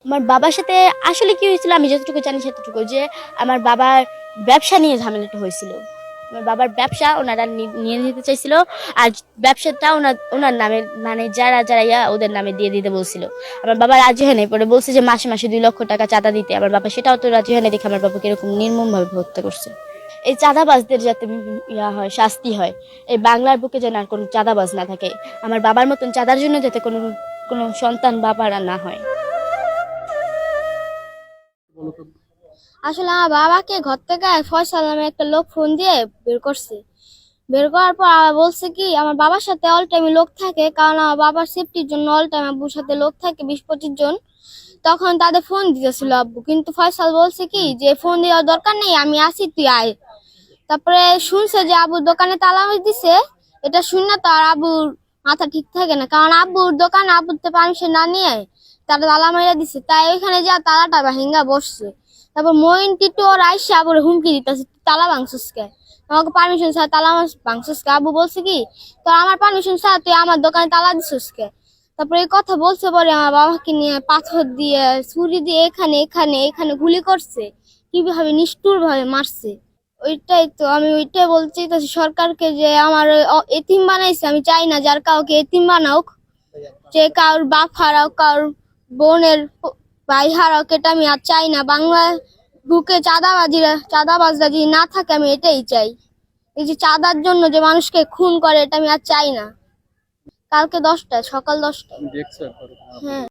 আমার বাবার সাথে আসলে কি হয়েছিল আমি যতটুকু জানি সেতটুকু, যে আমার বাবার ব্যবসা নিয়ে ঝামেলাটা হয়েছিল। আমার বাবার ব্যবসা ওনারা নিয়ে নিতে চাইছিল, আর ব্যবসাটা ওনার নামে, মানে যারা যারা ওদের নামে দিয়ে দিতে বলছিল। আমার বাবা রাজি হয় নাই, পরে বলছে যে মাসে মাসে 2 লক্ষ টাকা চাঁদা দিতে। আমার বাবা সেটাও তো রাজি হয় না, দেখে আমার বাবাকে এরকম নির্মম ভাবে হত্যা করছে। এই চাঁদাবাজদের যাতে হয়, শাস্তি হয়, এই বাংলার বুকে যেন আর কোনো চাঁদাবাজ না থাকে। আমার বাবার মতন চাঁদার জন্য যাতে কোনো কোনো সন্তান বাবারা না হয়। আসলে আমার বাবাকে ঘর থেকে ফয়সাল নামে একটা লোক ফোন দিয়ে বের করছে। বের করার পর আবার বলছে কি আমার বাবার সাথে অল টাইম লোক থাকে, কারণ আমার বাবার সেফটির জন্য অল টাইম আব্বুর সাথে লোক থাকে 20-25 জন। তখন তাদের ফোন দিতেছিল আব্বু, কিন্তু ফয়সাল বলছে কি যে ফোন দেওয়ার দরকার নেই, আমি আসি, তুই আয়। তারপরে শুনছে যে আব্বুর দোকানে তালা দিছে। এটা শুনে তো আর আব্বুর মাথা ঠিক থাকে না, কারণ আব্বুর দোকানে আব্বুর তো পারমিশন না নিয়ে তারা তালা মাইরা দিছে, তাই ওইখানে যা তালাটা ভাঙা বসছে। তারপর মইন টিটু ওর আইসা আবার হুমকি দিতেছে, তালা ভাঙছিস কে, আমাকে পারমিশন ছাড়া তালা ভাঙছিস কে। আব্বু বলছে কি তো আমার পারমিশন ছাড়া তুই আমার দোকানে তালা দিছিস কে। তারপরে এই কথা বলছে, পরে আমার বাবাকে নিয়ে পাথর দিয়ে, ছুরি দিয়ে এখানে এখানে এখানে গুলি করছে, কিভাবে নিষ্ঠুর ভাবে মারছে। ওইটাই তো আমি ওইটাই বলতে চাইতেছি সরকারকে, যে আমার এতিম বানাইছে, আমি চাই না যার কাউকে এতিম বানাওক, যে কারোর বাপ হারাও, কারোর বোনের ভাই হারাও, এটা আমি আর চাই না। বাংলা বুকে চাঁদাবাজরা যদি না থাকে, আমি এটাই চাই। এই যে চাঁদার জন্য যে মানুষকে খুন করে, এটা আমি আর চাই না। কালকে 10টায়, সকাল 10টায়। হ্যাঁ।